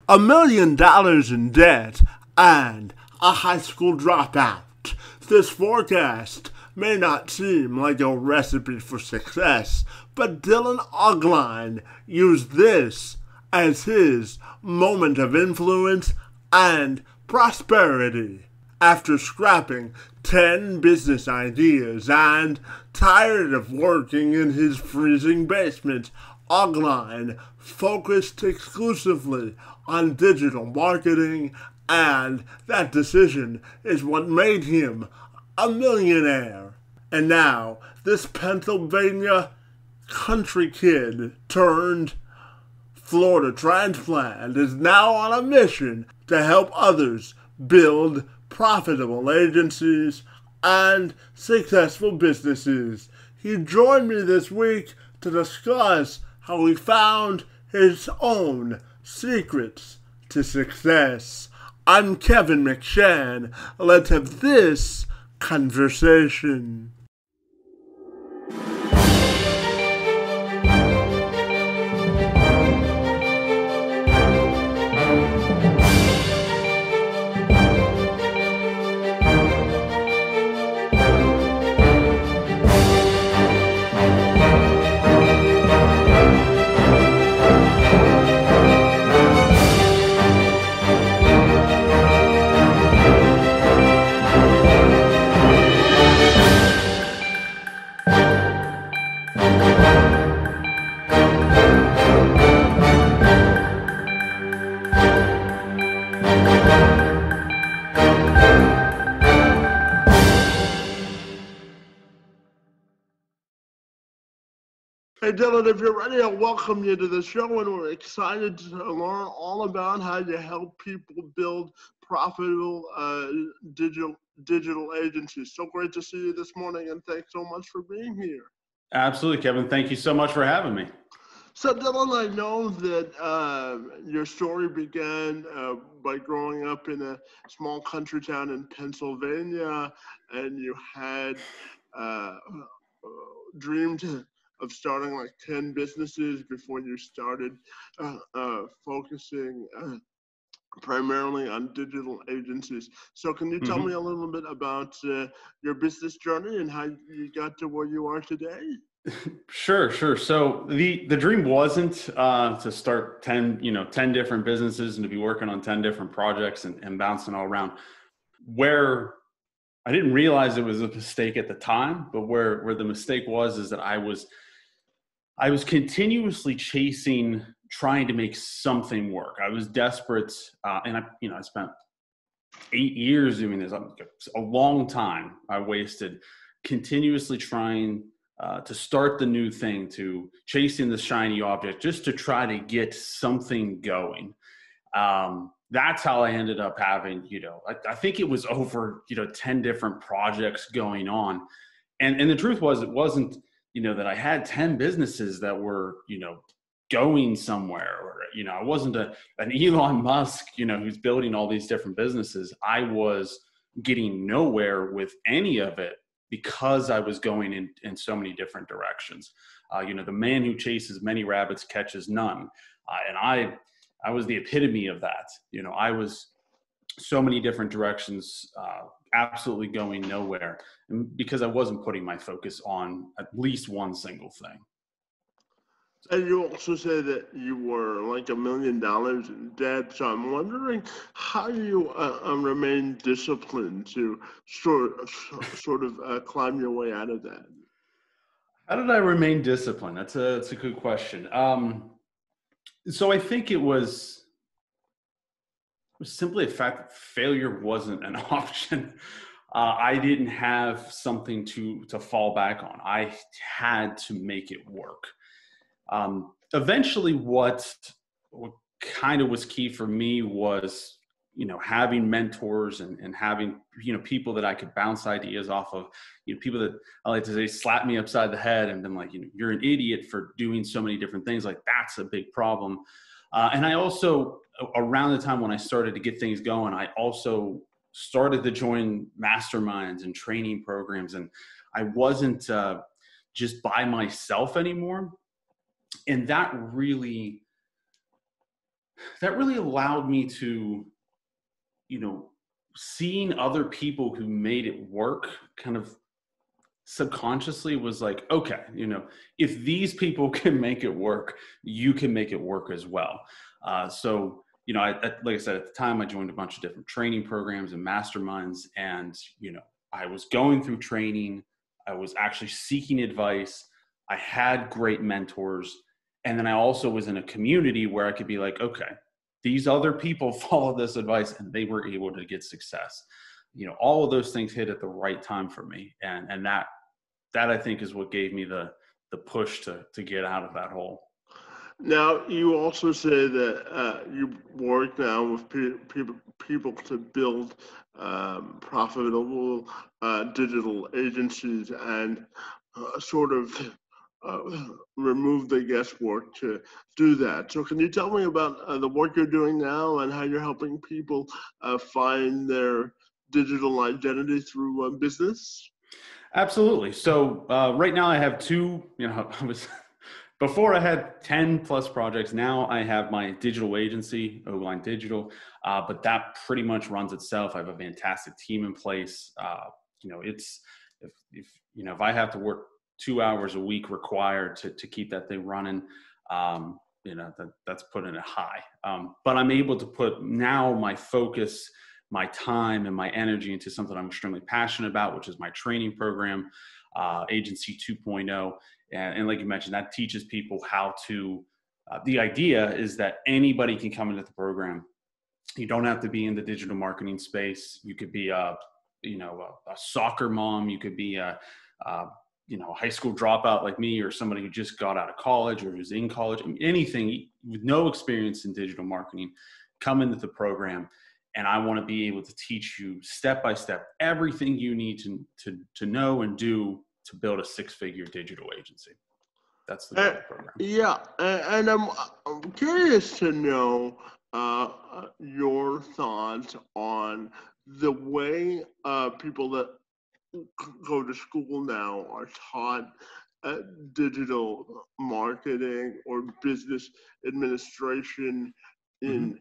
$1 million in debt, and a high school dropout. This forecast may not seem like a recipe for success, but Dylan Ogline used this as his moment of influence and prosperity. After scrapping 10 business ideas and tired of working in his freezing basement, Ogline focused exclusively on digital marketing, and that decision is what made him a millionaire. And now, this Pennsylvania country kid turned Florida transplant is now on a mission to help others build profitable agencies and successful businesses. He joined me this week to discuss how he found his own secrets to success. I'm Kevin McShann. Let's have this conversation. Hey Dylan, if you're ready, I'll welcome you to the show, and we're excited to learn all about how you help people build profitable digital agencies. So great to see you this morning, and thanks so much for being here. Absolutely, Kevin. Thank you so much for having me. So Dylan, I know that your story began by growing up in a small country town in Pennsylvania, and you had dreamed of starting like 10 businesses before you started focusing primarily on digital agencies. So can you tell me a little bit about your business journey and how you got to where you are today? Sure. So the dream wasn't to start 10 different businesses and to be working on 10 different projects and bouncing all around. Where I didn't realize it was a mistake at the time, but where the mistake was is that I was continuously trying to make something work. I was desperate, and I spent 8 years doing this. A long time I wasted continuously trying to start the new thing, to chasing the shiny object, just to try to get something going. That's how I ended up having, I think it was over, 10 different projects going on. And the truth was, it wasn't, that I had 10 businesses that were, going somewhere, or, I wasn't an Elon Musk, who's building all these different businesses. I was getting nowhere with any of it because I was going in so many different directions. The man who chases many rabbits catches none. And I was the epitome of that. I was so many different directions, absolutely going nowhere, because I wasn't putting my focus on at least one single thing. And you also say that you were like $1 million in debt. So I'm wondering how you remain disciplined to sort of climb your way out of that. How did I remain disciplined? That's a good question. So I think it was simply a fact that failure wasn't an option. I didn't have something to fall back on. I had to make it work. Eventually, what kind of was key for me was, having mentors and having, people that I could bounce ideas off of, people that I like to say slapped me upside the head and been like, you're an idiot for doing so many different things. Like, that's a big problem. And I also, around the time when I started to get things going, I also started to join masterminds and training programs. And I wasn't just by myself anymore. And that really that really allowed me to, you know, seeing other people who made it work kind of subconsciously was like, okay, you know, if these people can make it work, you can make it work as well. So, you know, like I said, at the time I joined a bunch of different training programs and masterminds, and, you know, I was going through training. I was actually seeking advice. I had great mentors. And then I also was in a community where I could be like, okay, these other people follow this advice and they were able to get success. You know, all of those things hit at the right time for me. And that I think is what gave me the push to get out of that hole. Now, you also say that you work now with people to build profitable digital agencies and sort of remove the guesswork to do that. So, can you tell me about the work you're doing now and how you're helping people find their digital identity through business? Absolutely. So right now I have two, you know, I was before I had 10 plus projects. Now I have my digital agency, O-Line Digital, but that pretty much runs itself. I have a fantastic team in place. You know, it's, if, you know, if I have to work 2 hours a week required to keep that thing running, you know, that's putting it high. But I'm able to put now my focus, my time and my energy into something I'm extremely passionate about, which is my training program, Agency 2.0. And like you mentioned, that teaches people how to, the idea is that anybody can come into the program. You don't have to be in the digital marketing space. You could be you know, a soccer mom. You could be you know, a high school dropout like me, or somebody who just got out of college or who's in college. I mean, anything with no experience in digital marketing, come into the program. And I want to be able to teach you step by step everything you need to know and do to build a six-figure digital agency. That's the goal of the program. Yeah, and I'm curious to know your thoughts on the way people that go to school now are taught digital marketing or business administration Mm-hmm. in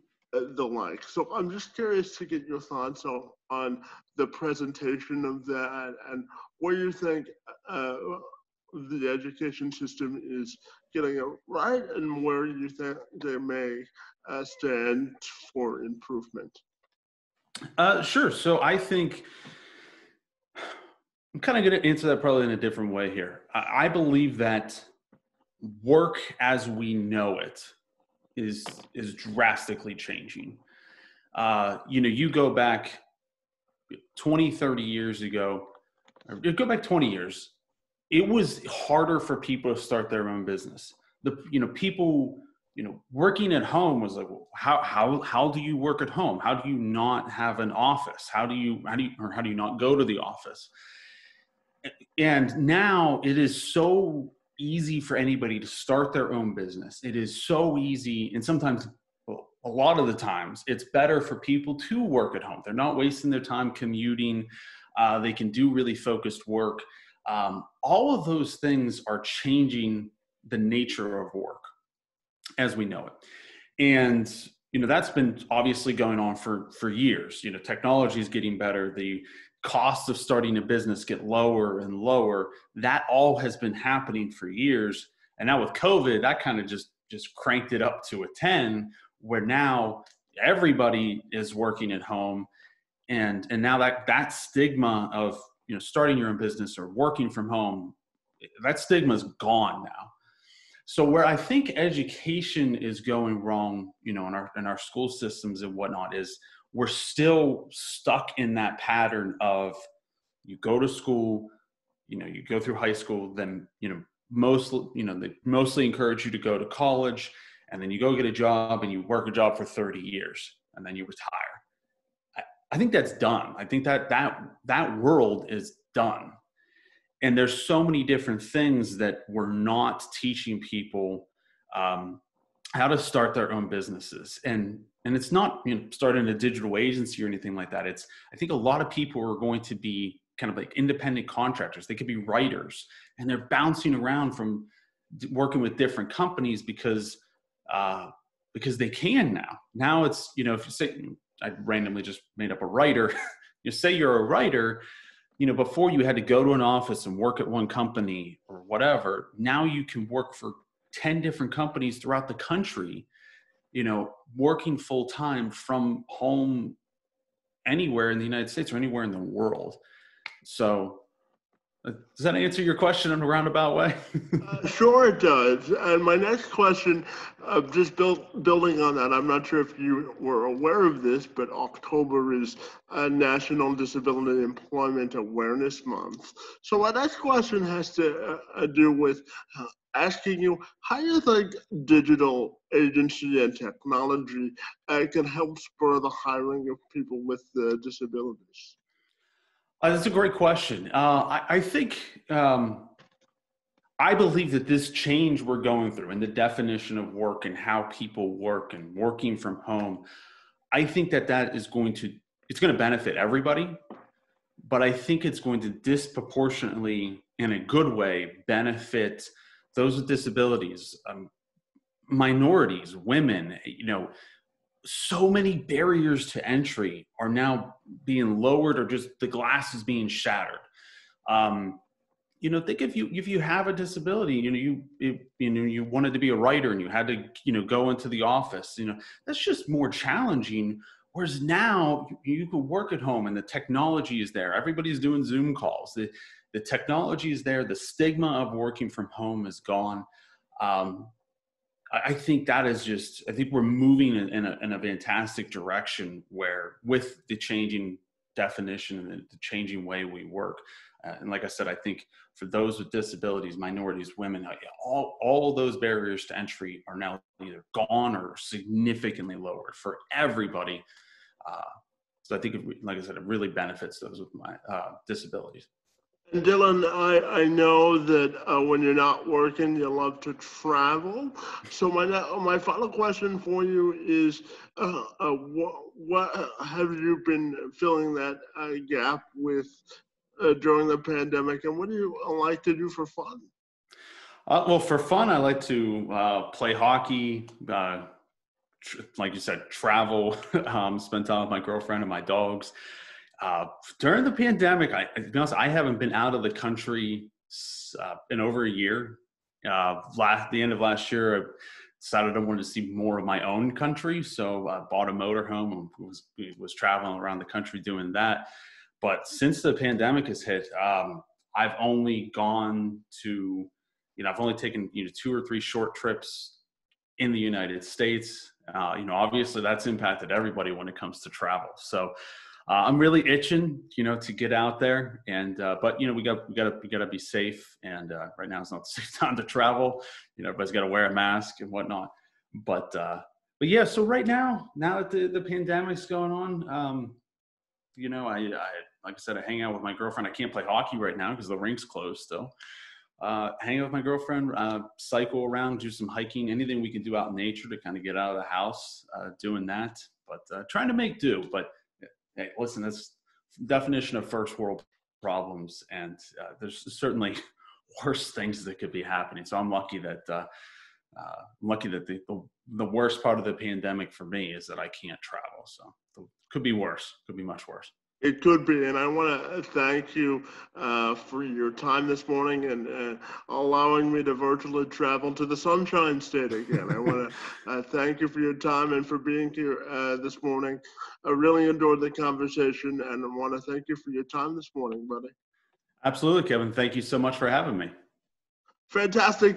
the like. So I'm just curious to get your thoughts on the presentation of that and where you think the education system is getting it right and where you think they may stand for improvement. Sure. So I think I'm kind of going to answer that probably in a different way here. I believe that work as we know it is drastically changing. You know, you go back 20, 30 years ago, or go back 20 years, it was harder for people to start their own business. You know, people, you know, working at home was like, well, how do you work at home? How do you not have an office? How do you not go to the office? And now it is so easy for anybody to start their own business. It is so easy. And sometimes, well, a lot of the times, it's better for people to work at home. They're not wasting their time commuting. They can do really focused work. All of those things are changing the nature of work as we know it. And, you know, that's been obviously going on for years. You know, technology is getting better. The costs of starting a business get lower and lower. That all has been happening for years. And now with COVID, that kind of just cranked it up to a 10, where now everybody is working at home. And now that stigma of, you know, starting your own business or working from home, that stigma is gone now. So where I think education is going wrong, you know, in our school systems and whatnot, is we're still stuck in that pattern of you go to school, you know, you go through high school, then, you know, they mostly encourage you to go to college, and then you go get a job and you work a job for 30 years and then you retire. I think that's done. I think that world is done. And there's so many different things that we're not teaching people how to start their own businesses. And it's not, you know, starting a digital agency or anything like that. I think a lot of people are going to be kind of like independent contractors. They could be writers, and they're bouncing around from working with different companies because because they can now. Now it's, you know, if you say, I randomly just made up a writer, you say you're a writer, you know, before you had to go to an office and work at one company or whatever. Now you can work for 10 different companies throughout the country, you know, working full time from home anywhere in the United States or anywhere in the world. So does that answer your question in a roundabout way? Sure it does. And my next question, just building on that, I'm not sure if you were aware of this, but October is National Disability Employment Awareness Month. So my next question has to do with asking you how you think digital agency and technology can help spur the hiring of people with disabilities. That's a great question. I think, I believe that this change we're going through and the definition of work and how people work and working from home, I think that is it's going to benefit everybody, but I think it's going to disproportionately, in a good way, benefit those with disabilities, minorities, women. You know, so many barriers to entry are now being lowered, or just the glass is being shattered. You know, think if you have a disability, you wanted to be a writer and you had to, you know, go into the office, you know, that's just more challenging. Whereas now you can work at home and the technology is there. Everybody's doing Zoom calls. The technology is there. The stigma of working from home is gone. I think that is just, I think we're moving in a fantastic direction where, with the changing definition and the changing way we work. And like I said, I think for those with disabilities, minorities, women, all those barriers to entry are now either gone or significantly lowered for everybody. So I think, like I said, it really benefits those with disabilities. And Dylan, I know that when you're not working, you love to travel. So my final question for you is, what have you been filling that gap with during the pandemic, and what do you like to do for fun? Well, for fun, I like to play hockey, like you said, travel, spend time with my girlfriend and my dogs. During the pandemic, to be honest, I haven't been out of the country in over a year. The end of last year, I decided I wanted to see more of my own country, so I bought a motorhome and was traveling around the country doing that. But since the pandemic has hit, I've only gone to, I've only taken 2 or 3 short trips in the United States. Obviously that's impacted everybody when it comes to travel. So I'm really itching, to get out there, and but we gotta be safe. And right now is not the safe time to travel. Everybody's got to wear a mask and whatnot. But yeah. So right now that the pandemic's going on, I like I said, I hang out with my girlfriend. I can't play hockey right now because the rink's closed still. Hang out with my girlfriend, cycle around, do some hiking, anything we can do out in nature to kind of get out of the house, doing that. But trying to make do. But hey, listen, that's the definition of first world problems, and there's certainly worse things that could be happening. So I'm lucky that the worst part of the pandemic for me is that I can't travel. So it could be worse. Could be much worse. It could be, and I want to thank you for your time this morning and allowing me to virtually travel to the Sunshine State again. I want to thank you for your time and for being here this morning. I really enjoyed the conversation, and I want to thank you for your time this morning, buddy. Absolutely, Kevin. Thank you so much for having me. Fantastic.